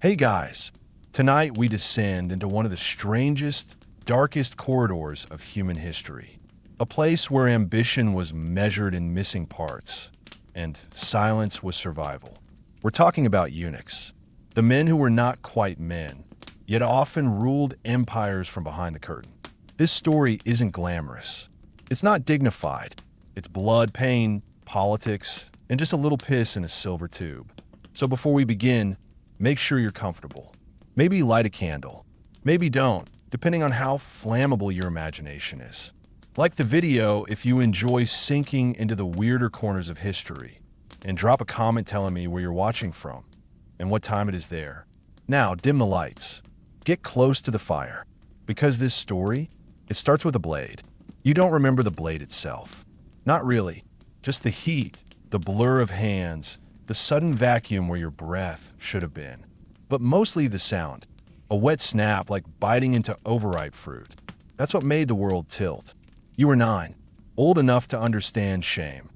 Hey guys, tonight we descend into one of the strangest, darkest corridors of human history. A place where ambition was measured in missing parts, and silence was survival. We're talking about eunuchs, the men who were not quite men, yet often ruled empires from behind the curtain. This story isn't glamorous. It's not dignified. It's blood, pain, politics, and just a little piss in a silver tube. So before we begin, make sure you're comfortable. Maybe light a candle. Maybe don't, depending on how flammable your imagination is. Like the video if you enjoy sinking into the weirder corners of history. And drop a comment telling me where you're watching from and what time it is there. Now, dim the lights. Get close to the fire. Because this story, it starts with a blade. You don't remember the blade itself. Not really. Just the heat, the blur of hands, the sudden vacuum where your breath should have been. But mostly the sound. A wet snap like biting into overripe fruit. That's what made the world tilt. You were 9, old enough to understand shame,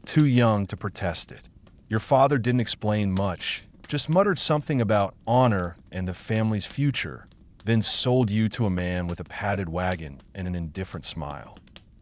too young to protest it. Your father didn't explain much, just muttered something about honor and the family's future, then sold you to a man with a padded wagon and an indifferent smile.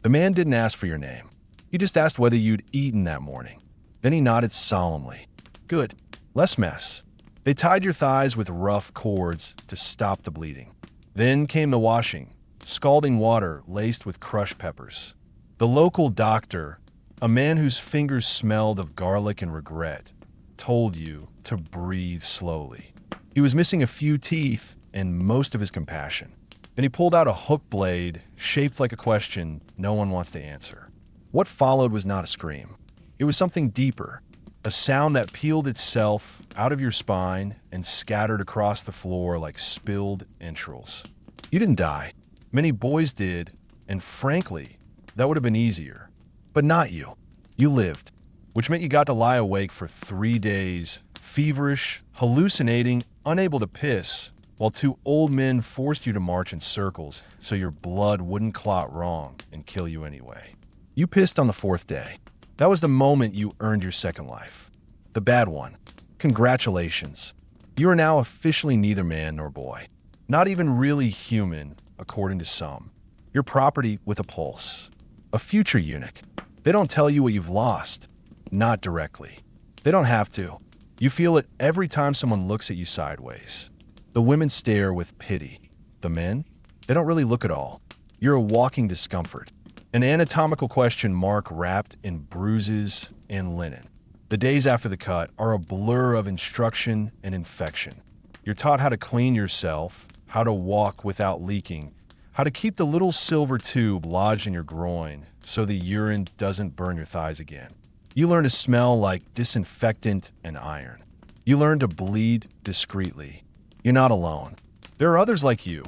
The man didn't ask for your name. He just asked whether you'd eaten that morning. Then he nodded solemnly. Good. Less mess. They tied your thighs with rough cords to stop the bleeding. Then came the washing, scalding water laced with crushed peppers. The local doctor, a man whose fingers smelled of garlic and regret, told you to breathe slowly. He was missing a few teeth and most of his compassion. Then he pulled out a hook blade shaped like a question no one wants to answer. What followed was not a scream. It was something deeper, a sound that peeled itself out of your spine and scattered across the floor like spilled entrails. You didn't die. Many boys did, and frankly, that would have been easier. But not you. You lived, which meant you got to lie awake for 3 days, feverish, hallucinating, unable to piss, while 2 old men forced you to march in circles so your blood wouldn't clot wrong and kill you anyway. You pissed on the 4th day. That was the moment you earned your second life. The bad one. Congratulations. You are now officially neither man nor boy. Not even really human, according to some. You're property with a pulse. A future eunuch. They don't tell you what you've lost. Not directly. They don't have to. You feel it every time someone looks at you sideways. The women stare with pity. The men? They don't really look at all. You're a walking discomfort. An anatomical question mark wrapped in bruises and linen. The days after the cut are a blur of instruction and infection. You're taught how to clean yourself, how to walk without leaking, how to keep the little silver tube lodged in your groin so the urine doesn't burn your thighs again. You learn to smell like disinfectant and iron. You learn to bleed discreetly. You're not alone. There are others like you.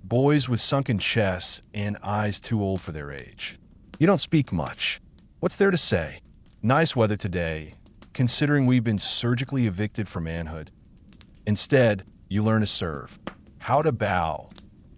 Boys with sunken chests and eyes too old for their age. You don't speak much. What's there to say? Nice weather today, considering we've been surgically evicted from manhood. Instead, you learn to serve. How to bow.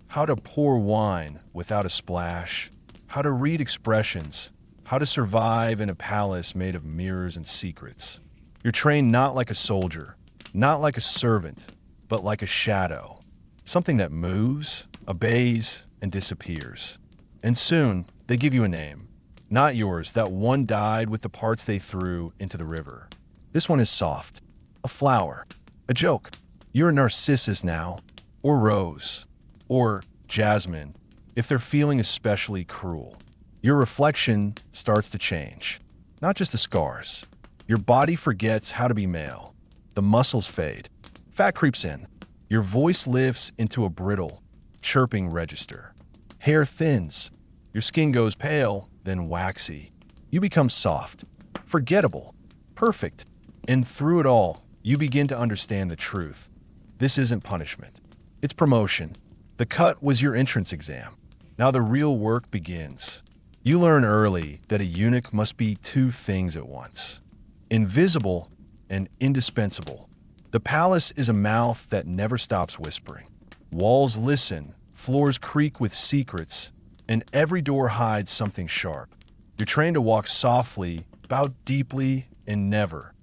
How to pour wine without a splash. How to read expressions. How to survive in a palace made of mirrors and secrets. You're trained not like a soldier, not like a servant, but like a shadow. Something that moves, obeys, and disappears. And soon, they give you a name. Not yours, that one died with the parts they threw into the river. This one is soft. A flower. A joke. You're a narcissus now. Or rose. Or jasmine, if they're feeling especially cruel. Your reflection starts to change. Not just the scars. Your body forgets how to be male. The muscles fade. Fat creeps in. Your voice lifts into a brittle, chirping register. Hair thins. Your skin goes pale, then waxy. You become soft, forgettable, perfect. And through it all, you begin to understand the truth. This isn't punishment. It's promotion. The cut was your entrance exam. Now the real work begins. You learn early that a eunuch must be 2 things at once. Invisible and indispensable. The palace is a mouth that never stops whispering. Walls listen, floors creak with secrets, and every door hides something sharp. You're trained to walk softly, bow deeply, and never,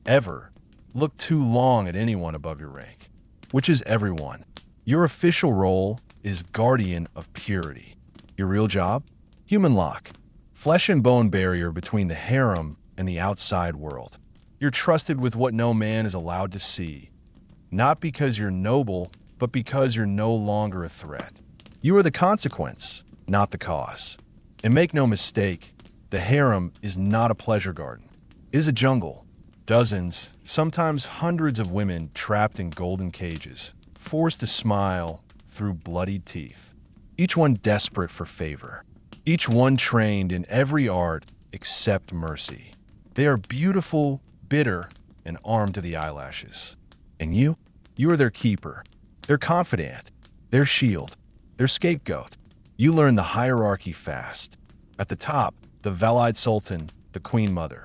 ever look too long at anyone above your rank. which is everyone. Your official role is guardian of purity. Your real job? Human lock. Flesh and bone barrier between the harem and the outside world. You're trusted with what no man is allowed to see. Not because you're noble, but because you're no longer a threat. You are the consequence, not the cause. And make no mistake, the harem is not a pleasure garden. It is a jungle. Dozens, sometimes hundreds of women trapped in golden cages, forced to smile through bloodied teeth. Each one desperate for favor. Each one trained in every art except mercy. They are beautiful, bitter, and armed to the eyelashes. And you? You are their keeper, their confidant, their shield, their scapegoat. You learn the hierarchy fast. At the top, the Valide Sultan, the Queen Mother.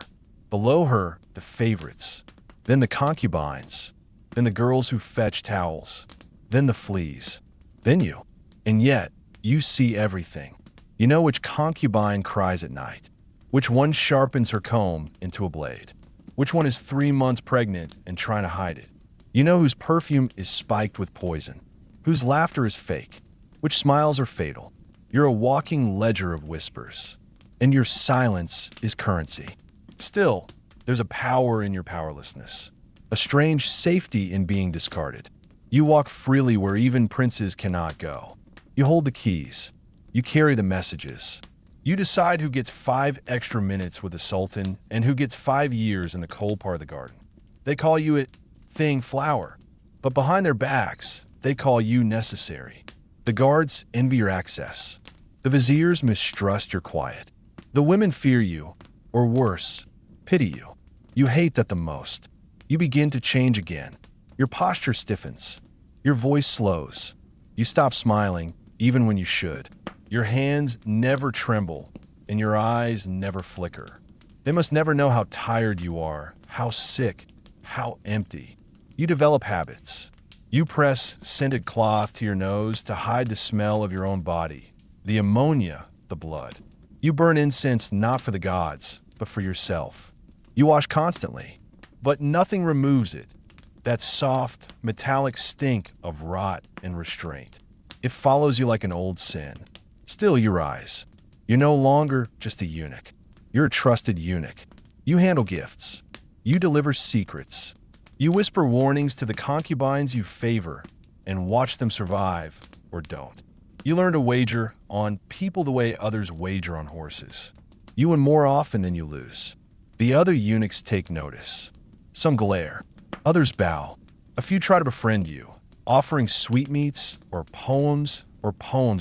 Below her, the favorites. Then the concubines. Then the girls who fetch towels. Then the fleas. Then you. And yet, you see everything. You know which concubine cries at night. Which one sharpens her comb into a blade. Which one is 3 months pregnant and trying to hide it. You know whose perfume is spiked with poison. Whose laughter is fake. Which smiles are fatal. You're a walking ledger of whispers. And your silence is currency. Still, there's a power in your powerlessness. A strange safety in being discarded. You walk freely where even princes cannot go. You hold the keys. You carry the messages. You decide who gets 5 extra minutes with the Sultan and who gets 5 years in the cold part of the garden. They call you it thing flower, but behind their backs, they call you necessary. The guards envy your access. The viziers mistrust your quiet. The women fear you, or worse, pity you. You hate that the most. You begin to change again. Your posture stiffens. Your voice slows. You stop smiling, even when you should. Your hands never tremble, and your eyes never flicker. They must never know how tired you are, how sick, how empty. You develop habits. You press scented cloth to your nose to hide the smell of your own body, the ammonia, the blood. You burn incense not for the gods, but for yourself. You wash constantly, but nothing removes it. That soft, metallic stink of rot and restraint. It follows you like an old sin. Still you rise. You're no longer just a eunuch. You're a trusted eunuch. You handle gifts. You deliver secrets. You whisper warnings to the concubines you favor and watch them survive or don't. You learn to wager on people the way others wager on horses. You win more often than you lose. The other eunuchs take notice. Some glare. Others bow. A few try to befriend you, offering sweetmeats or poems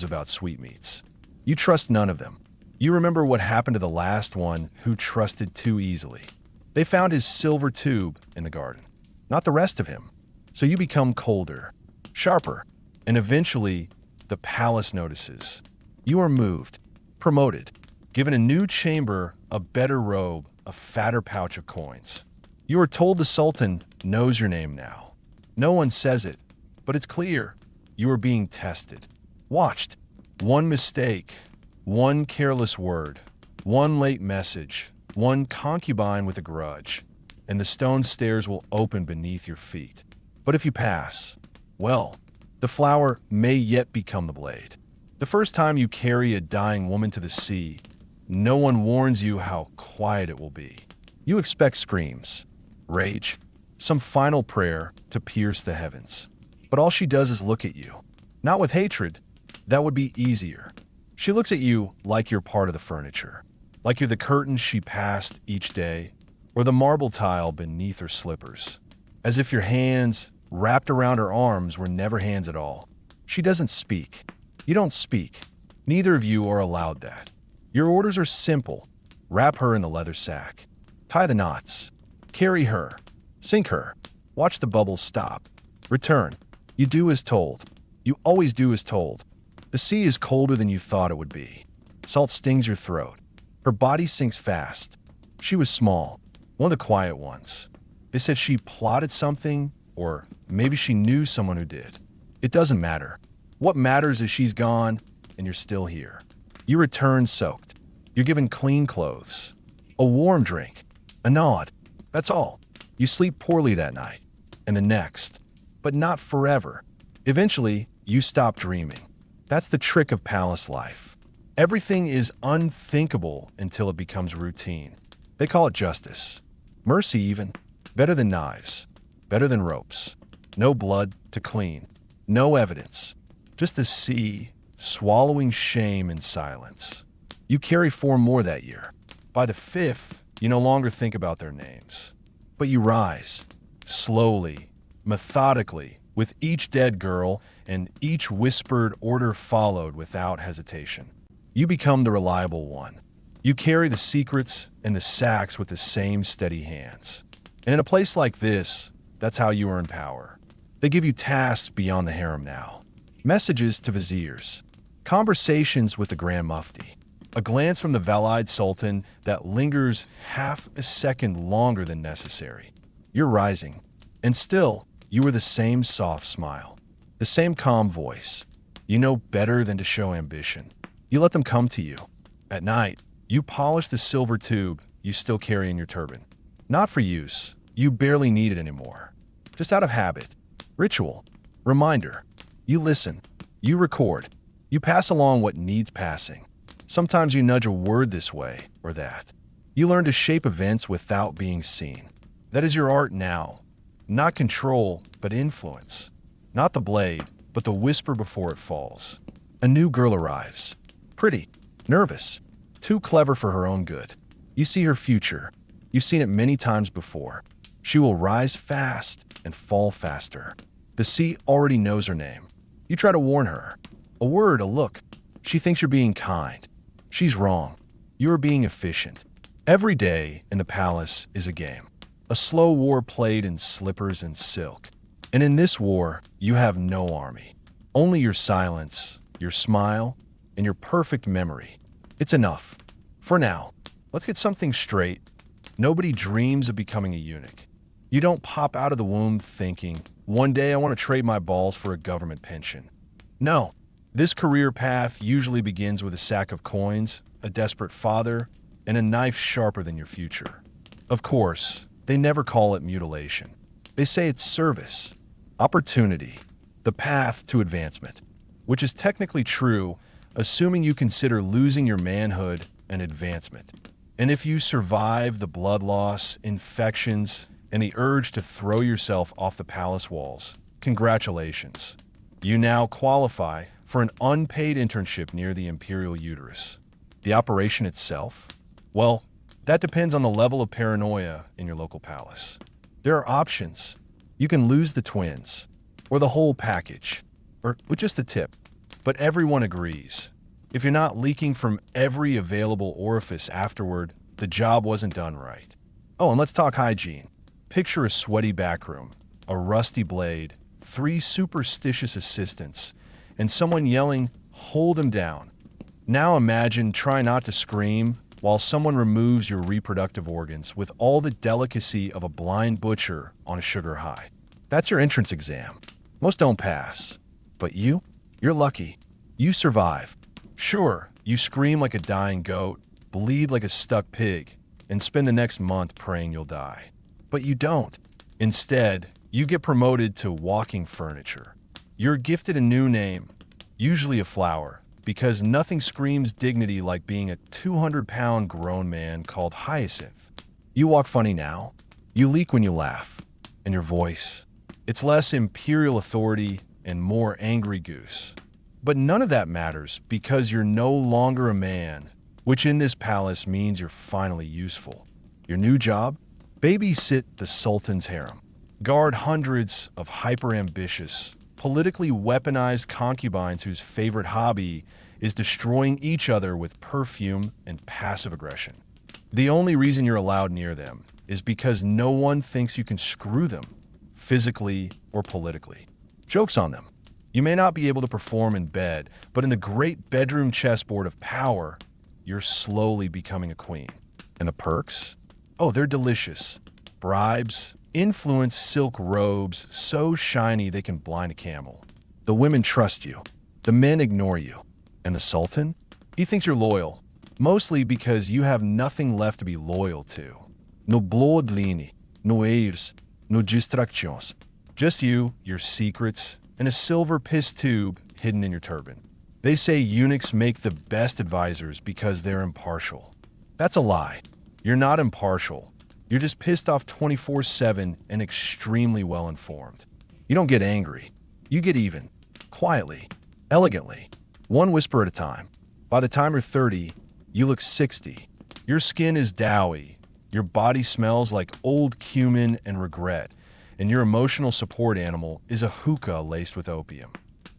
about sweetmeats. You trust none of them. You remember what happened to the last one who trusted too easily. They found his silver tube in the garden, not the rest of him. So you become colder, sharper, and eventually the palace notices. You are moved, promoted, given a new chamber, a better robe, a fatter pouch of coins. You are told the Sultan knows your name now. No one says it, but it's clear. You are being tested, watched. One mistake, one careless word, one late message, one concubine with a grudge, and the stone stairs will open beneath your feet. But if you pass, well, the flower may yet become the blade. The first time you carry a dying woman to the sea, no one warns you how quiet it will be. You expect screams, rage, some final prayer to pierce the heavens. But all she does is look at you. Not with hatred. That would be easier. She looks at you like you're part of the furniture. Like you're the curtains she passed each day, or the marble tile beneath her slippers. As if your hands wrapped around her arms were never hands at all. She doesn't speak. You don't speak. Neither of you are allowed that. Your orders are simple. Wrap her in the leather sack. Tie the knots. Carry her. Sink her. Watch the bubbles stop. Return. You do as told. You always do as told. The sea is colder than you thought it would be. Salt stings your throat. Her body sinks fast. She was small, one of the quiet ones. They said she plotted something, or maybe she knew someone who did. It doesn't matter. What matters is she's gone, and you're still here. You return soaked. You're given clean clothes, a warm drink, a nod. That's all. You sleep poorly that night, and the next. but not forever. Eventually, you stop dreaming. That's the trick of palace life. Everything is unthinkable until it becomes routine. They call it justice. Mercy even. Better than knives. Better than ropes. No blood to clean. No evidence. Just the sea, swallowing shame in silence. You carry 4 more that year. By the 5th, you no longer think about their names. But you rise. Slowly, methodically, with each dead girl and each whispered order followed without hesitation. You become the reliable one. You carry the secrets and the sacks with the same steady hands. And in a place like this, that's how you earn power. They give you tasks beyond the harem now. Messages to viziers. Conversations with the Grand Mufti. A glance from the Valide Sultan that lingers half a second longer than necessary. You're rising. And still, you are the same soft smile. The same calm voice. You know better than to show ambition. You let them come to you. At night, you polish the silver tube you still carry in your turban. Not for use. You barely need it anymore. Just out of habit. Ritual. Reminder. You listen. You record. You pass along what needs passing. Sometimes you nudge a word this way or that. You learn to shape events without being seen. That is your art now. Not control, but influence. Not the blade, but the whisper before it falls. A new girl arrives. Pretty. Nervous. Too clever for her own good. You see her future. You've seen it many times before. She will rise fast and fall faster. The sea already knows her name. You try to warn her. A word, a look. She thinks you're being kind. She's wrong. You are being efficient. Every day in the palace is a game. A slow war played in slippers and silk. And in this war, you have no army. Only your silence, your smile, and your perfect memory. It's enough. For now, let's get something straight. Nobody dreams of becoming a eunuch. You don't pop out of the womb thinking, one day I want to trade my balls for a government pension. No. This career path usually begins with a sack of coins, a desperate father, and a knife sharper than your future. Of course, they never call it mutilation. They say it's service, opportunity, the path to advancement, which is technically true, assuming you consider losing your manhood an advancement. And if you survive the blood loss, infections, and the urge to throw yourself off the palace walls, congratulations. You now qualify for an unpaid internship near the imperial uterus. The operation itself? Well, that depends on the level of paranoia in your local palace. There are options. You can lose the twins, or the whole package, or with just the tip. But everyone agrees. If you're not leaking from every available orifice afterward, the job wasn't done right. Oh, and let's talk hygiene. Picture a sweaty backroom, a rusty blade, 3 superstitious assistants, and someone yelling, "Hold him down." Now imagine trying not to scream while someone removes your reproductive organs with all the delicacy of a blind butcher on a sugar high. That's your entrance exam. Most don't pass. But you're lucky. You survive. Sure, you scream like a dying goat, bleed like a stuck pig, and spend the next month praying you'll die. But you don't. Instead, you get promoted to walking furniture. You're gifted a new name, usually a flower, because nothing screams dignity like being a 200-pound grown man called Hyacinth. You walk funny now. You leak when you laugh. And your voice. It's less imperial authority and more angry goose. But none of that matters because you're no longer a man, which in this palace means you're finally useful. Your new job? Babysit the Sultan's harem. Guard hundreds of hyper-ambitious, politically weaponized concubines whose favorite hobby is destroying each other with perfume and passive aggression. The only reason you're allowed near them is because no one thinks you can screw them, physically or politically. Joke's on them. You may not be able to perform in bed, but in the great bedroom chessboard of power, you're slowly becoming a queen. And the perks? Oh, they're delicious. Bribes, influence, silk robes, so shiny they can blind a camel. The women trust you. The men ignore you. And the Sultan? He thinks you're loyal, mostly because you have nothing left to be loyal to. No bloodline, no heirs, no distractions. Just you, your secrets, and a silver piss tube hidden in your turban. They say eunuchs make the best advisors because they're impartial. That's a lie. You're not impartial. You're just pissed off 24/7 and extremely well informed. You don't get angry. You get even. Quietly. Elegantly. One whisper at a time. By the time you're 30, you look 60. Your skin is doughy. Your body smells like old cumin and regret. And your emotional support animal is a hookah laced with opium.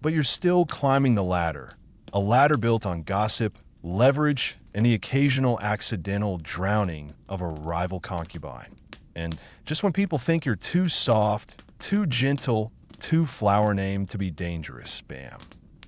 But you're still climbing the ladder. A ladder built on gossip, leverage, and the occasional accidental drowning of a rival concubine. And just when people think you're too soft, too gentle, too flower-named to be dangerous, bam.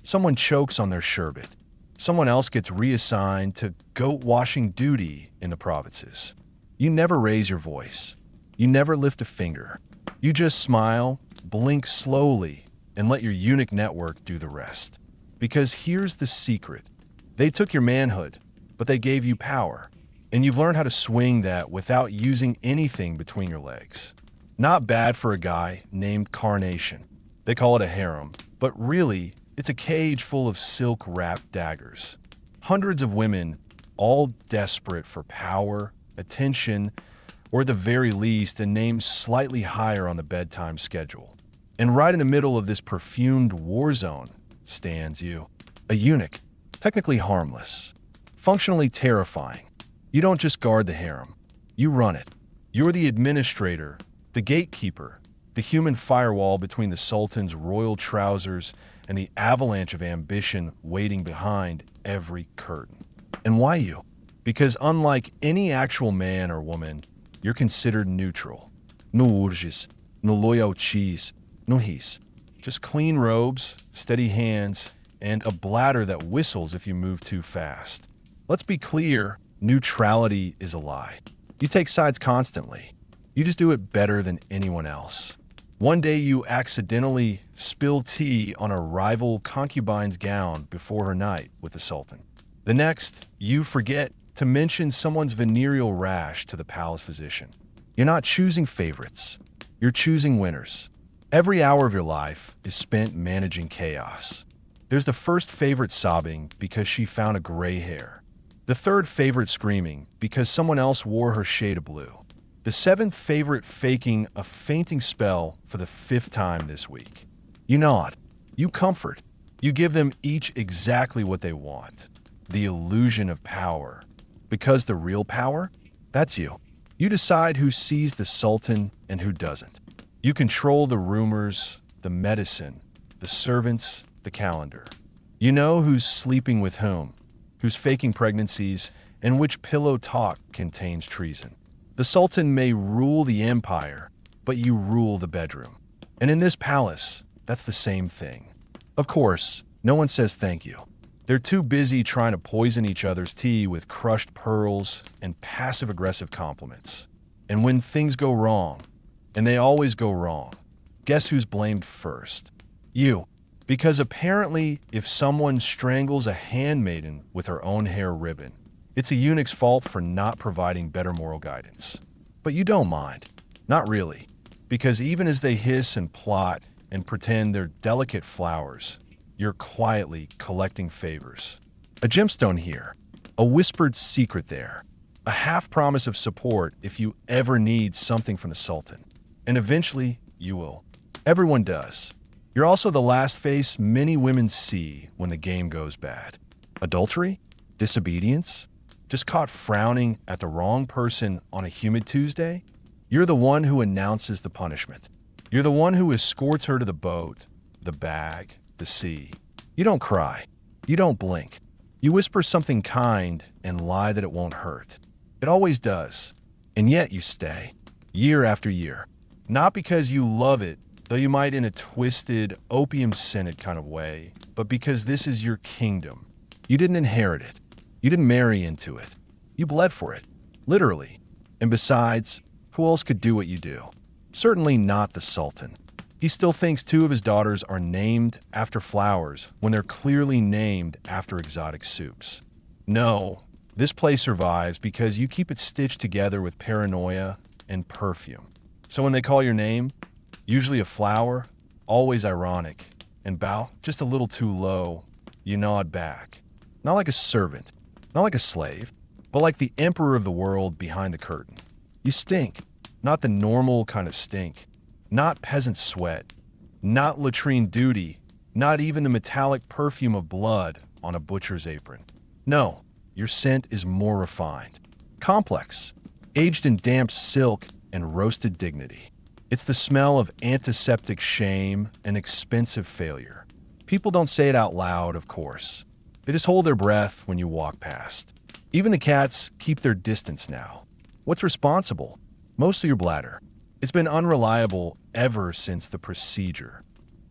Someone chokes on their sherbet. Someone else gets reassigned to goat-washing duty in the provinces. You never raise your voice. You never lift a finger. You just smile, blink slowly, and let your eunuch network do the rest. Because here's the secret. They took your manhood, but they gave you power. And you've learned how to swing that without using anything between your legs. Not bad for a guy named Carnation. They call it a harem, but really, it's a cage full of silk-wrapped daggers. Hundreds of women, all desperate for power, attention, or at the very least, a name slightly higher on the bedtime schedule. And right in the middle of this perfumed war zone stands you, a eunuch, technically harmless, functionally terrifying. You don't just guard the harem, you run it. You're the administrator, the gatekeeper, the human firewall between the Sultan's royal trousers and the avalanche of ambition waiting behind every curtain. And why you? Because unlike any actual man or woman, you're considered neutral. No urges, no loyalties, no his. Just clean robes, steady hands, and a bladder that whistles if you move too fast. Let's be clear, neutrality is a lie. You take sides constantly. You just do it better than anyone else. One day you accidentally spill tea on a rival concubine's gown before her night with the Sultan. The next, you forget to mention someone's venereal rash to the palace physician. You're not choosing favorites. You're choosing winners. Every hour of your life is spent managing chaos. There's the first favorite sobbing because she found a gray hair. The third favorite screaming because someone else wore her shade of blue. The seventh favorite faking a fainting spell for the 5th time this week. You nod. You comfort. You give them each exactly what they want. The illusion of power. Because the real power, that's you. You decide who sees the Sultan and who doesn't. You control the rumors, the medicine, the servants, the calendar. You know who's sleeping with whom, who's faking pregnancies, and which pillow talk contains treason. The Sultan may rule the empire, but you rule the bedroom. And in this palace, that's the same thing. Of course, no one says thank you. They're too busy trying to poison each other's tea with crushed pearls and passive-aggressive compliments. And when things go wrong, and they always go wrong, guess who's blamed first? You. Because apparently, if someone strangles a handmaiden with her own hair ribbon, it's a eunuch's fault for not providing better moral guidance. But you don't mind. Not really. Because even as they hiss and plot and pretend they're delicate flowers, you're quietly collecting favors. A gemstone here. A whispered secret there. A half-promise of support if you ever need something from the Sultan. And eventually, you will. Everyone does. You're also the last face many women see when the game goes bad. Adultery? Disobedience? Just caught frowning at the wrong person on a humid Tuesday? You're the one who announces the punishment. You're the one who escorts her to the boat, the bag, the sea. You don't cry. You don't blink. You whisper something kind and lie that it won't hurt. It always does. And yet you stay, year after year. Not because you love it, though you might in a twisted, opium-scented kind of way, but because this is your kingdom. You didn't inherit it. You didn't marry into it. You bled for it, literally. And besides, who else could do what you do? Certainly not the Sultan. He still thinks 2 of his daughters are named after flowers when they're clearly named after exotic soups. No, this play survives because you keep it stitched together with paranoia and perfume. So when they call your name, Usually a flower, always ironic, and bow just a little too low. You nod back. Not like a servant, not like a slave, but like the emperor of the world behind the curtain. You stink, not the normal kind of stink, not peasant sweat, not latrine duty, not even the metallic perfume of blood on a butcher's apron. No, your scent is more refined, complex, aged in damp silk and roasted dignity. It's the smell of antiseptic shame and expensive failure. People don't say it out loud, of course. They just hold their breath when you walk past. Even the cats keep their distance now. What's responsible? Mostly your bladder. It's been unreliable ever since the procedure.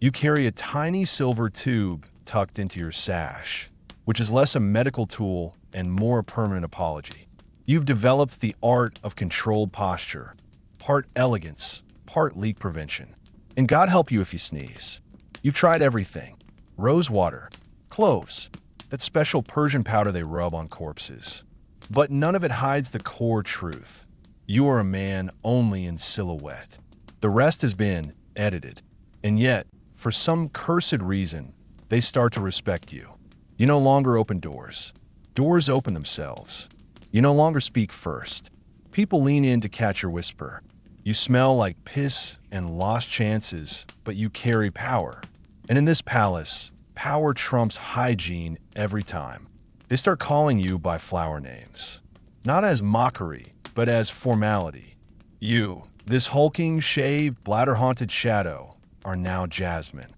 You carry a tiny silver tube tucked into your sash, which is less a medical tool and more a permanent apology. You've developed the art of controlled posture, part elegance, part leak prevention. And God help you if you sneeze. You've tried everything. Rose water, cloves, that special Persian powder they rub on corpses. But none of it hides the core truth. You are a man only in silhouette. The rest has been edited. And yet, for some cursed reason, they start to respect you. You no longer open doors. Doors open themselves. You no longer speak first. People lean in to catch your whisper. You smell like piss and lost chances, but you carry power. And in this palace, power trumps hygiene every time. They start calling you by flower names. Not as mockery, but as formality. You, this hulking, shaved, bladder-haunted shadow, are now Jasmine.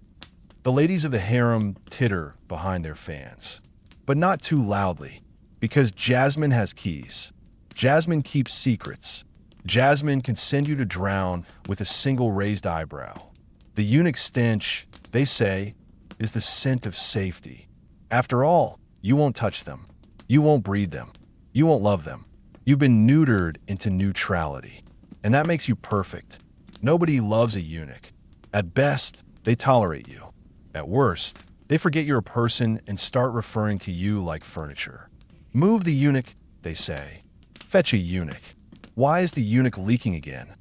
The ladies of the harem titter behind their fans. But not too loudly, because Jasmine has keys. Jasmine keeps secrets. Jasmine can send you to drown with a single raised eyebrow. The eunuch stench, they say, is the scent of safety. After all, you won't touch them. You won't breed them. You won't love them. You've been neutered into neutrality. And that makes you perfect. Nobody loves a eunuch. At best, they tolerate you. At worst, they forget you're a person and start referring to you like furniture. Move the eunuch, they say. Fetch a eunuch. Why is the eunuch leaking again?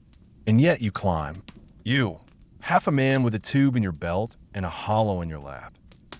And yet you climb. You, half a man with a tube in your belt and a hollow in your lap,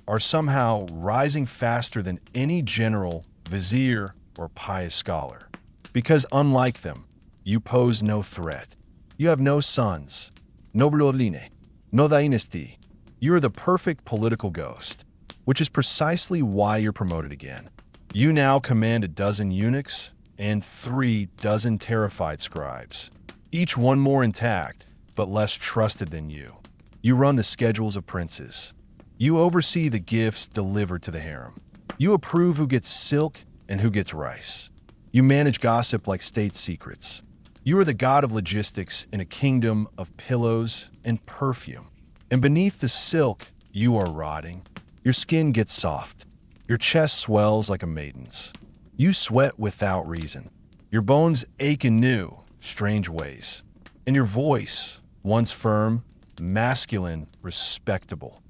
are somehow rising faster than any general, vizier, or pious scholar. Because unlike them, you pose no threat. You have no sons, no bloodline, no dynasty. You are the perfect political ghost, which is precisely why you're promoted again. You now command a dozen eunuchs and 3 dozen terrified scribes, each one more intact, but less trusted than you. You run the schedules of princes. You oversee the gifts delivered to the harem. You approve who gets silk and who gets rice. You manage gossip like state secrets. You are the god of logistics in a kingdom of pillows and perfume. And beneath the silk, you are rotting. Your skin gets soft. Your chest swells like a maiden's. You sweat without reason. Your bones ache in new, strange ways. And your voice, once firm, masculine, respectable,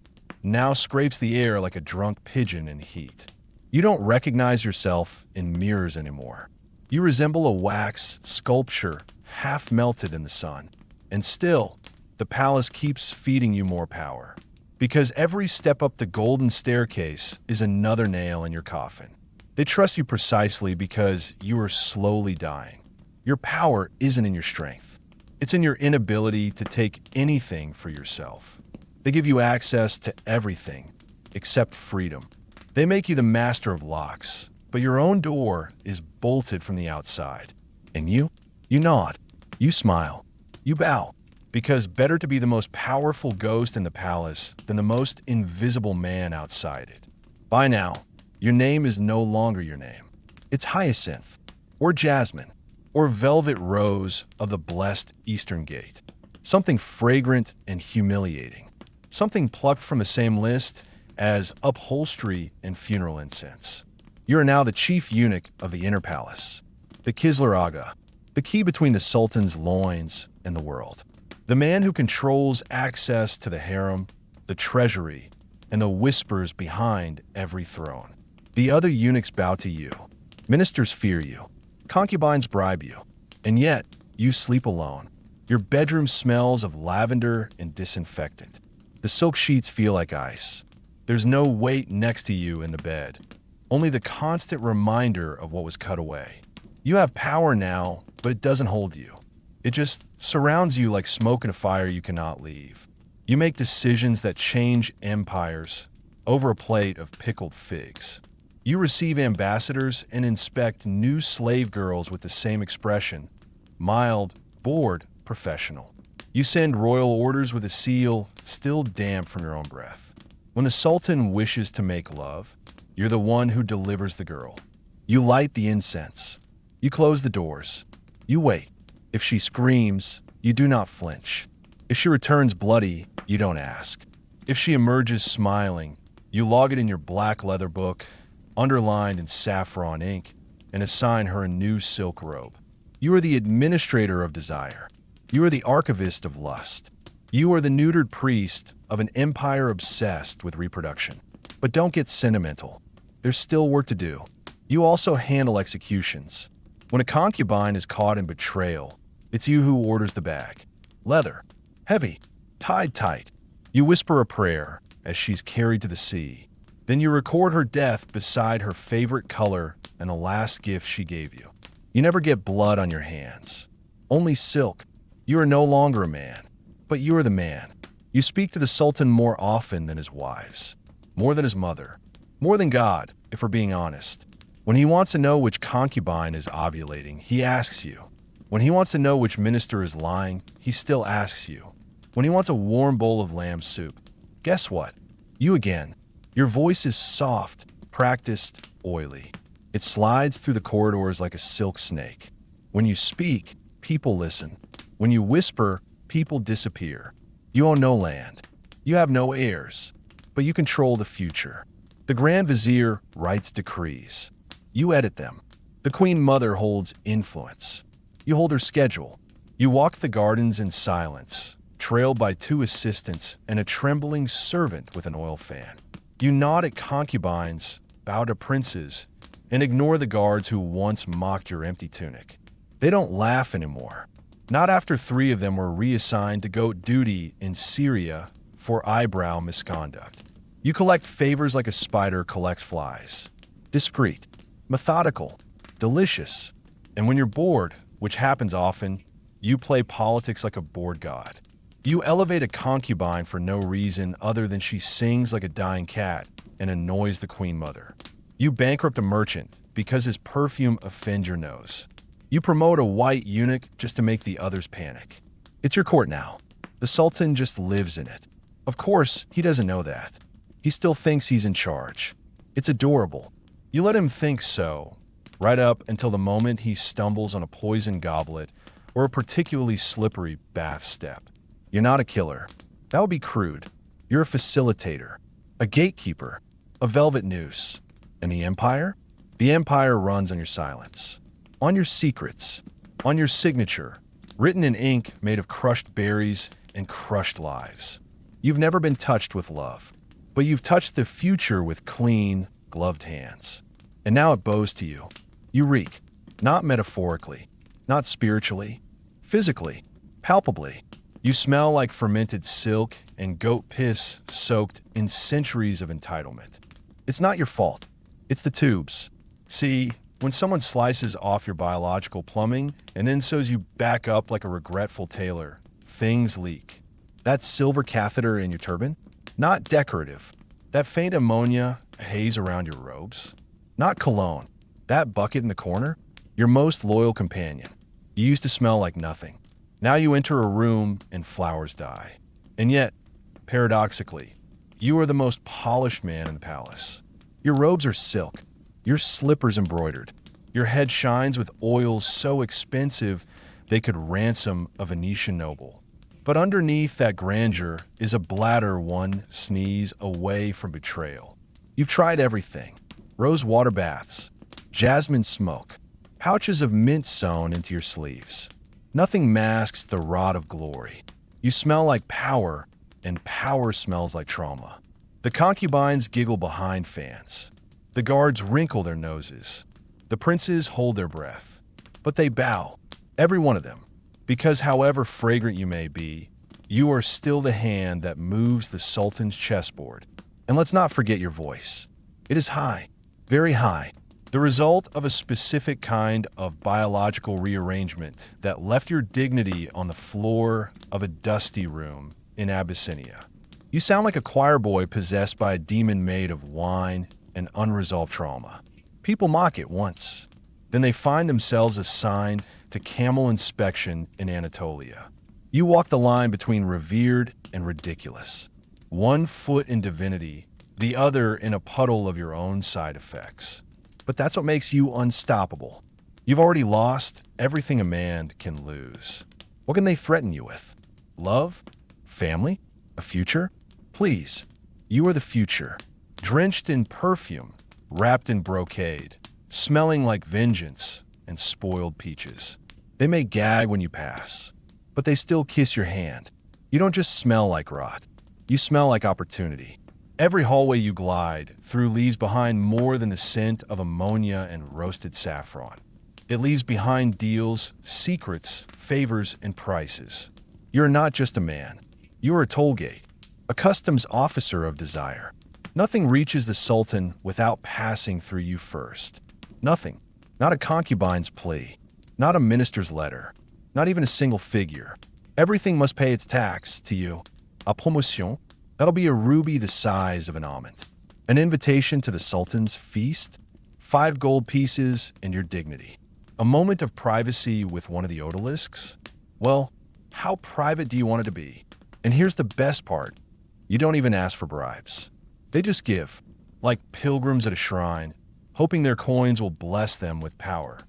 now scrapes the air like a drunk pigeon in heat. You don't recognize yourself in mirrors anymore. You resemble a wax sculpture half melted in the sun. And still, the palace keeps feeding you more power. Because every step up the golden staircase is another nail in your coffin. They trust you precisely because you are slowly dying. Your power isn't in your strength. It's in your inability to take anything for yourself. They give you access to everything except freedom. They make you the master of locks, but your own door is bolted from the outside. And you nod, you smile, you bow, because better to be the most powerful ghost in the palace than the most invisible man outside it. By now, your name is no longer your name. It's Hyacinth, or Jasmine, or Velvet Rose of the blessed Eastern Gate. Something fragrant and humiliating. Something plucked from the same list as upholstery and funeral incense. You are now the chief eunuch of the inner palace, the Kisler Aga, the key between the Sultan's loins and the world. The man who controls access to the harem, the treasury, and the whispers behind every throne. The other eunuchs bow to you. Ministers fear you. Concubines bribe you. And yet, you sleep alone. Your bedroom smells of lavender and disinfectant. The silk sheets feel like ice. There's no weight next to you in the bed, only the constant reminder of what was cut away. You have power now, but it doesn't hold you. It just surrounds you like smoke in a fire you cannot leave. You make decisions that change empires over a plate of pickled figs. You receive ambassadors and inspect new slave girls with the same expression: mild, bored, professional. You send royal orders with a seal still damp from your own breath. When the Sultan wishes to make love, you're the one who delivers the girl. You light the incense. You close the doors. You wait. If she screams, you do not flinch. If she returns bloody, you don't ask. If she emerges smiling, you log it in your black leather book, underlined in saffron ink, and assign her a new silk robe. You are the administrator of desire. You are the archivist of lust. You are the neutered priest of an empire obsessed with reproduction. But don't get sentimental. There's still work to do. You also handle executions. When a concubine is caught in betrayal, it's you who orders the bag. Leather, heavy, tied tight. You whisper a prayer as she's carried to the sea. Then you record her death beside her favorite color and the last gift she gave you. You never get blood on your hands. Only silk. You are no longer a man, but you are the man. You speak to the Sultan more often than his wives, more than his mother, more than God, if we're being honest. When he wants to know which concubine is ovulating, he asks you. When he wants to know which minister is lying, he still asks you. When he wants a warm bowl of lamb soup, guess what? You again. Your voice is soft, practiced, oily. It slides through the corridors like a silk snake. When you speak, people listen. When you whisper, people disappear. You own no land. You have no heirs. But you control the future. The Grand Vizier writes decrees. You edit them. The Queen Mother holds influence. You hold her schedule. You walk the gardens in silence, trailed by 2 assistants and a trembling servant with an oil fan. You nod at concubines, bow to princes, and ignore the guards who once mocked your empty tunic. They don't laugh anymore. Not after 3 of them were reassigned to goat duty in Syria for eyebrow misconduct. You collect favors like a spider collects flies. Discreet, methodical, delicious. And when you're bored, which happens often, you play politics like a bored god. You elevate a concubine for no reason other than she sings like a dying cat and annoys the Queen Mother. You bankrupt a merchant because his perfume offends your nose. You promote a white eunuch just to make the others panic. It's your court now. The Sultan just lives in it. Of course, he doesn't know that. He still thinks he's in charge. It's adorable. You let him think so, right up until the moment he stumbles on a poisoned goblet or a particularly slippery bath step. You're not a killer. That would be crude. You're a facilitator, a gatekeeper, a velvet noose. And the Empire? The Empire runs on your silence, on your secrets, on your signature, written in ink made of crushed berries and crushed lives. You've never been touched with love, but you've touched the future with clean, gloved hands. And now it bows to you. You reek, not metaphorically, not spiritually, physically, palpably. You smell like fermented silk and goat piss soaked in centuries of entitlement. It's not your fault. It's the tubes. See, when someone slices off your biological plumbing and then sews you back up like a regretful tailor, things leak. That silver catheter in your turban? Not decorative. That faint ammonia haze around your robes? Not cologne. That bucket in the corner? Your most loyal companion. You used to smell like nothing. Now you enter a room and flowers die. And yet, paradoxically, you are the most polished man in the palace. Your robes are silk, your slippers embroidered, your head shines with oils so expensive they could ransom a Venetian noble. But underneath that grandeur is a bladder one sneeze away from betrayal. You've tried everything: rose water baths, jasmine smoke, pouches of mint sewn into your sleeves. Nothing masks the rot of glory. You smell like power, and power smells like trauma. The concubines giggle behind fans. The guards wrinkle their noses. The princes hold their breath. But they bow, every one of them. Because however fragrant you may be, you are still the hand that moves the Sultan's chessboard. And let's not forget your voice. It is high, very high, the result of a specific kind of biological rearrangement that left your dignity on the floor of a dusty room in Abyssinia. You sound like a choir boy possessed by a demon made of wine and unresolved trauma. People mock it once. Then they find themselves assigned to camel inspection in Anatolia. You walk the line between revered and ridiculous. One foot in divinity, the other in a puddle of your own side effects. But that's what makes you unstoppable. You've already lost everything a man can lose. What can they threaten you with? Love? Family? A future? Please, you are the future. Drenched in perfume, wrapped in brocade, smelling like vengeance and spoiled peaches. They may gag when you pass, but they still kiss your hand. You don't just smell like rot. You smell like opportunity. Every hallway you glide through leaves behind more than the scent of ammonia and roasted saffron. It leaves behind deals, secrets, favors, and prices. You're not just a man. You're a toll gate, a customs officer of desire. Nothing reaches the Sultan without passing through you first. Nothing. Not a concubine's plea. Not a minister's letter. Not even a single figure. Everything must pay its tax to you. A promotion. That'll be a ruby the size of an almond. An invitation to the Sultan's feast. 5 gold pieces and your dignity. A moment of privacy with one of the odalisks. Well, how private do you want it to be? And here's the best part. You don't even ask for bribes. They just give, like pilgrims at a shrine, hoping their coins will bless them with power.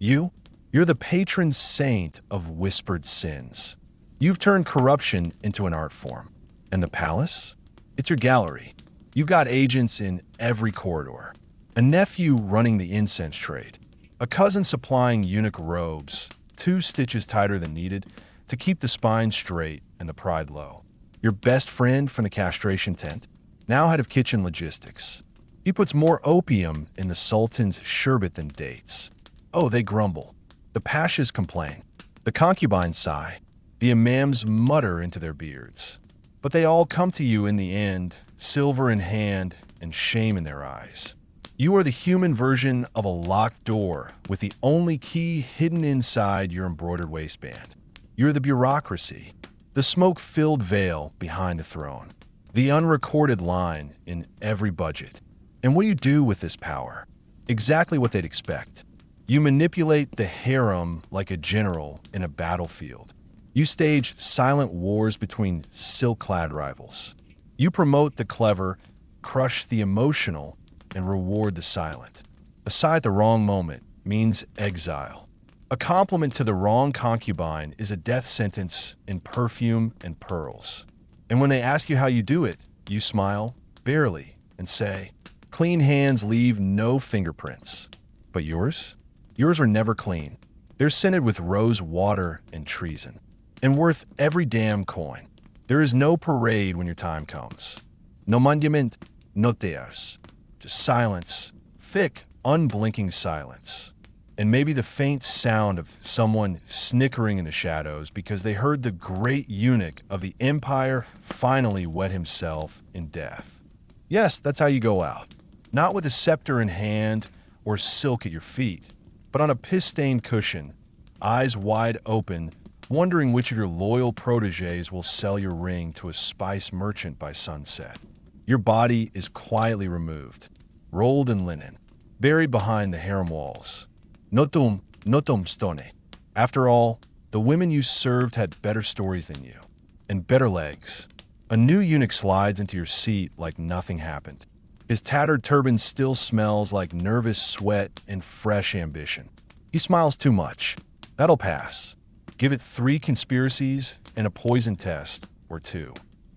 You're the patron saint of whispered sins. You've turned corruption into an art form. And the palace? It's your gallery. You've got agents in every corridor. A nephew running the incense trade. A cousin supplying eunuch robes, 2 stitches tighter than needed, to keep the spine straight and the pride low. Your best friend from the castration tent, now head of kitchen logistics. He puts more opium in the Sultan's sherbet than dates. Oh, they grumble. The pashas complain. The concubines sigh. The imams mutter into their beards. But they all come to you in the end, silver in hand and shame in their eyes. You are the human version of a locked door with the only key hidden inside your embroidered waistband. You're the bureaucracy, the smoke-filled veil behind the throne, the unrecorded line in every budget. And what do you do with this power? Exactly what they'd expect. You manipulate the harem like a general in a battlefield. You stage silent wars between silk-clad rivals. You promote the clever, crush the emotional, and reward the silent. A sigh at the wrong moment means exile. A compliment to the wrong concubine is a death sentence in perfume and pearls. And when they ask you how you do it, you smile, barely, and say, "Clean hands leave no fingerprints." But yours? Yours are never clean. They're scented with rose water and treason. And worth every damn coin. There is no parade when your time comes. No monument, no tears. Just silence, thick, unblinking silence. And maybe the faint sound of someone snickering in the shadows because they heard the great eunuch of the empire finally wet himself in death. Yes, that's how you go out. Not with a scepter in hand or silk at your feet, but on a piss-stained cushion, eyes wide open, wondering which of your loyal protégés will sell your ring to a spice merchant by sunset. Your body is quietly removed, rolled in linen, buried behind the harem walls. Notum stone. After all, the women you served had better stories than you, and better legs. A new eunuch slides into your seat like nothing happened. His tattered turban still smells like nervous sweat and fresh ambition. He smiles too much. That'll pass. Give it 3 conspiracies and a poison test or 2.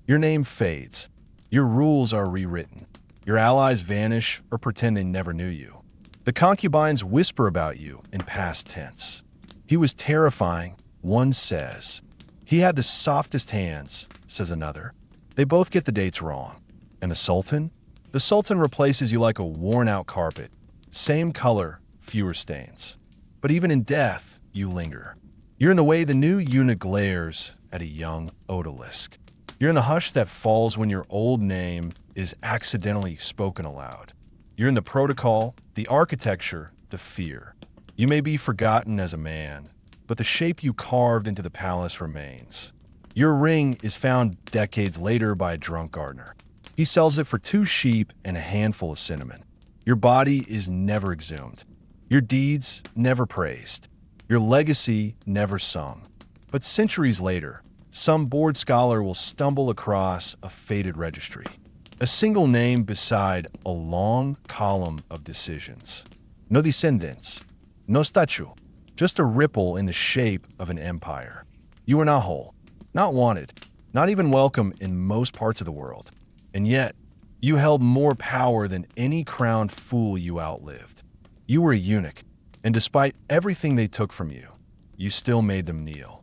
Your name fades. Your rules are rewritten. Your allies vanish or pretend they never knew you. The concubines whisper about you in past tense. He was terrifying, one says. He had the softest hands, says another. They both get the dates wrong. And the Sultan? The Sultan replaces you like a worn-out carpet. Same color, fewer stains. But even in death, you linger. You're in the way the new eunuch glares at a young odalisque. You're in the hush that falls when your old name is accidentally spoken aloud. You're in the protocol, the architecture, the fear. You may be forgotten as a man, but the shape you carved into the palace remains. Your ring is found decades later by a drunk gardener. He sells it for 2 sheep and a handful of cinnamon. Your body is never exhumed. Your deeds never praised. Your legacy never sung. But centuries later, some bored scholar will stumble across a faded registry. A single name beside a long column of decisions. No descendants. No statue. Just a ripple in the shape of an empire. You were not whole. Not wanted. Not even welcome in most parts of the world. And yet, you held more power than any crowned fool you outlived. You were a eunuch, and despite everything they took from you, you still made them kneel.